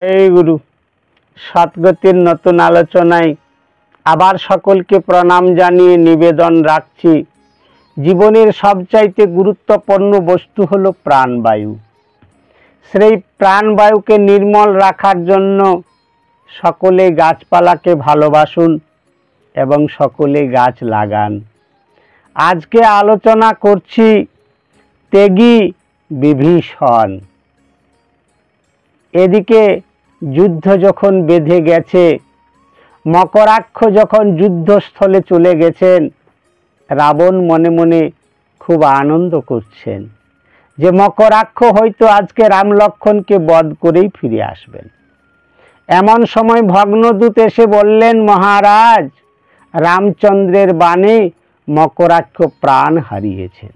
এই গুরু সৎগতির নতুন আলোচনায় আবার সকলকে প্রণাম জানিয়ে নিবেদন রাখছি। জীবনের সবচাইতে গুরুত্বপূর্ণ বস্তু হলো প্রাণবায়ু। সেই প্রাণবায়ুকে নির্মল রাখার জন্য সকলে গাছপালাকে ভালোবাসুন এবং সকলে গাছ লাগান। আজকে আলোচনা করছি ত্যাগী বিভীষণ। এদিকে যুদ্ধ যখন বেঁধে গেছে, মকরাক্ষ যখন যুদ্ধস্থলে চলে গেছেন, রাবণ মনে মনে খুব আনন্দ করছেন যে মকরাক্ষ হয়তো আজকে রাম লক্ষ্মণকে বধ করেই ফিরে আসবেন। এমন সময় ভগ্নদূত এসে বললেন, মহারাজ, রামচন্দ্রের বাণে মকরাক্ষ প্রাণ হারিয়েছেন।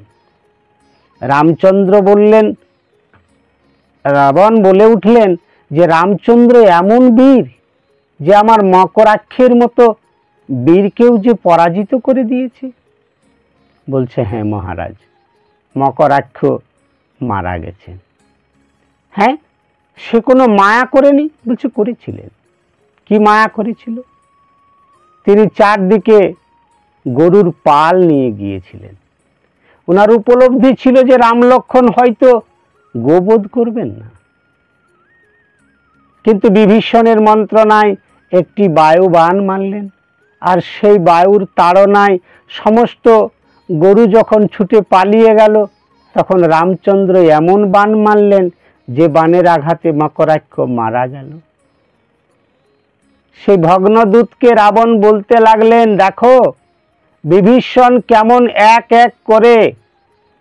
রামচন্দ্র বললেন, রাবণ বলে উঠলেন যে রামচন্দ্র এমন বীর যে আমার মকরাক্ষের মতো বীরকেও যে পরাজিত করে দিয়েছে। বলছে, হ্যাঁ মহারাজ, মকরাক্ষ মারা গেছেন। হ্যাঁ, সে কোনো মায়া করেনি? বলছে, করেছিলেন। কি মায়া করেছিল? তিনি চারদিকে গরুর পাল নিয়ে গিয়েছিলেন। ওনার উপলব্ধি ছিল যে রাম লক্ষ্মণ হয়তো গোবধ করবেন না, কিন্তু বিভীষণের মন্ত্রণায় একটি বায়ু বাণ মারলেন, আর সেই বায়ুর তাড়নায় সমস্ত গরু যখন ছুটে পালিয়ে গেল, তখন রামচন্দ্র এমন বাণ মারলেন যে বাণের আঘাতে মকরাক্ষ মারা গেল। সেই ভগ্নদূতকে রাবণ বলতে লাগলেন, দেখো বিভীষণ কেমন এক এক করে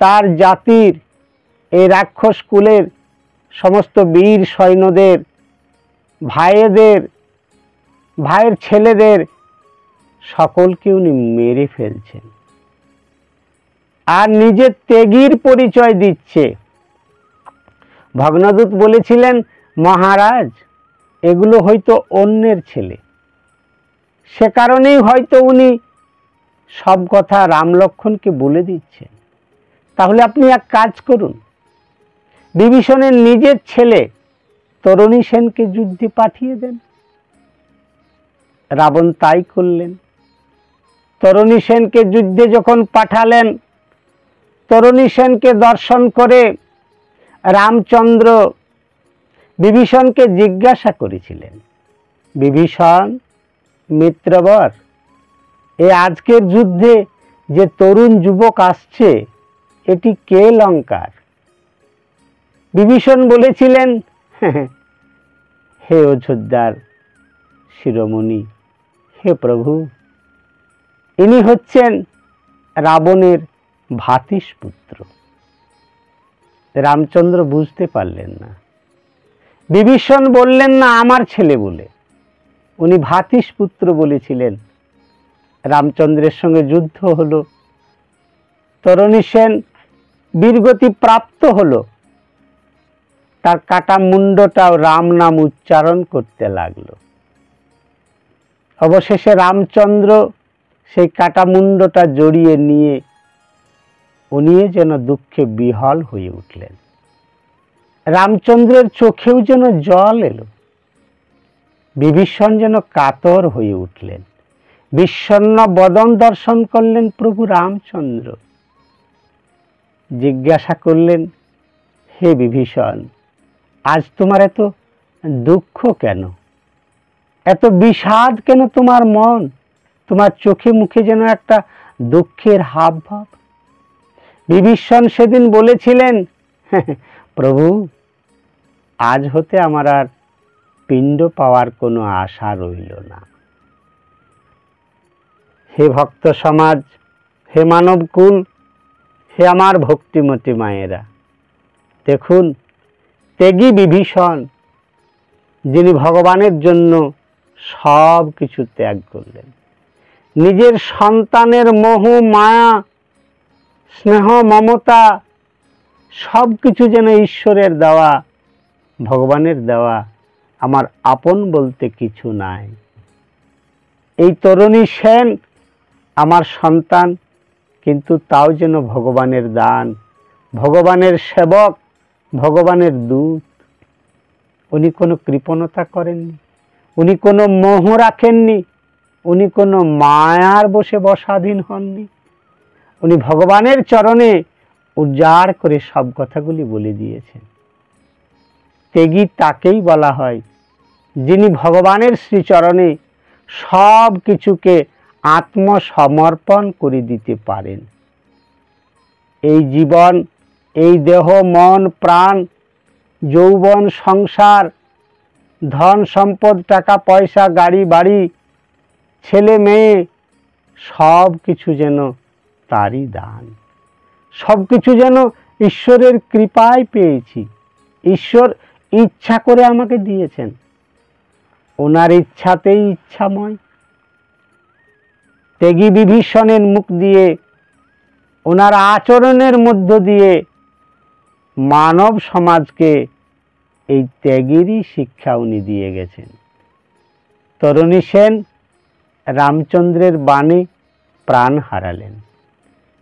তার জাতির এই রাক্ষস কুলের সমস্ত বীর সৈন্যদের, ভাইয়ের ছেলেদের সকলকে উনি মেরে ফেলছেন, আর নিজের ত্যাগীর পরিচয় দিচ্ছে। ভগ্নদূত বলেছিলেন, মহারাজ, এগুলো হয়তো অন্যের ছেলে, সে কারণেই হয়তো উনি সব কথা রাম লক্ষ্মণকে বলে দিচ্ছেন। তাহলে আপনি এক কাজ করুন, বিভীষণের নিজের ছেলে তরণী সেনকে যুদ্ধে পাঠিয়ে দেন। রাবণ তাই করলেন। তরণী সেনকে যুদ্ধে যখন পাঠালেন, তরণী সেনকে দর্শন করে রামচন্দ্র বিভীষণকে জিজ্ঞাসা করেছিলেন, বিভীষণ মিত্রবর, এই আজকের যুদ্ধে যে তরুণ যুবক আসছে, এটি কে লঙ্কার? বিভীষণ বলেছিলেন, হে অযোধ্যার শিরোমণি, হে প্রভু, ইনি হচ্ছেন রাবণের ভ্রাতুষ্পুত্র। রামচন্দ্র বুঝতে পারলেন না। বিভীষণ বললেন না আমার ছেলে বলে, উনি ভ্রাতুষ্পুত্র বলেছিলেন। রামচন্দ্রের সঙ্গে যুদ্ধ হলো, তরণী সেন বীরগতি প্রাপ্ত হলো, তার কাটা মুন্ডটাও রাম নাম উচ্চারণ করতে লাগলো। অবশেষে রামচন্দ্র সেই কাটা মুন্ডটা জড়িয়ে নিয়ে উনি যেন দুঃখে বিহ্বল হয়ে উঠলেন। রামচন্দ্রের চোখেও যেন জল এলো। বিভীষণ যেন কাতর হয়ে উঠলেন। বিষণ্ণ বদন দর্শন করলেন প্রভু রামচন্দ্র। জিজ্ঞাসা করলেন, হে বিভীষণ, আজ তোমার এত দুঃখ কেন? এত বিষাদ কেন তোমার মন? তোমার চোখে মুখে যেন একটা দুঃখের হাবভাব। বিভীষণ সেদিন বলেছিলেন, প্রভু, আজ হতে আমার আর পিণ্ড পাওয়ার কোনো আশা রইল না। হে ভক্ত সমাজ, হে মানবকুল, হে আমার ভক্তিমতী মায়েরা, দেখুন ত্যাগী বিভীষণ, যিনি ভগবানের জন্য সব কিছু ত্যাগ করলেন। নিজের সন্তানের মোহ মায়া স্নেহ মমতা সব কিছু যেন ঈশ্বরের দেওয়া, ভগবানের দেওয়া, আমার আপন বলতে কিছু নাই। এই তরণী সেন আমার সন্তান, কিন্তু তাও যেন ভগবানের দান, ভগবানের সেবক, ভগবানের দূত। উনি কোনো কৃপণতা করেননি, উনি কোনো মোহ রাখেননি, উনি কোনো মায়ার বসে বসাধীন হননি। উনি ভগবানের চরণে উজাড় করে সব কথাগুলি বলে দিয়েছেন। ত্যাগী তাকেই বলা হয় যিনি ভগবানের শ্রীচরণে সব কিছুকে আত্মসমর্পণ করে দিতে পারেন। এই জীবন, এই দেহ, মন, প্রাণ, যৌবন, সংসার, ধন সম্পদ, টাকা পয়সা, গাড়ি বাড়ি, ছেলে মেয়ে, সব কিছু যেন তারই দান। সব কিছু যেন ঈশ্বরের কৃপায় পেয়েছি। ঈশ্বর ইচ্ছা করে আমাকে দিয়েছেন, ওনার ইচ্ছাতেই ইচ্ছাময়। ত্যাগী বিভীষণের মুখ দিয়ে, ওনার আচরণের মধ্য দিয়ে মানব সমাজকে এই ত্যাগেরই শিক্ষা উনি দিয়ে গেছেন। তরুণী সেন রামচন্দ্রের বাণে প্রাণ হারালেন,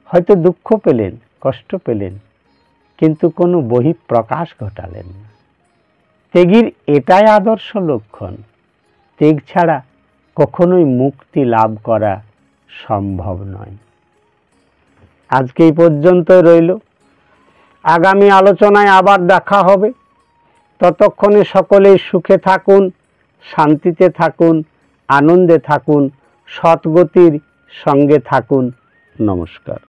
হয়তো দুঃখ পেলেন, কষ্ট পেলেন, কিন্তু কোনো বহিঃপ্রকাশ ঘটালেন না। ত্যাগীর এটাই আদর্শ লক্ষণ। ত্যাগ ছাড়া কখনোই মুক্তি লাভ করা সম্ভব নয়। আজকে এই পর্যন্ত রইল। আগামী আলোচনায় আবার দেখা হবে। ততক্ষণে সকলেই সুখে থাকুন, শান্তিতে থাকুন, আনন্দে থাকুন, সৎগতির সঙ্গে থাকুন। নমস্কার।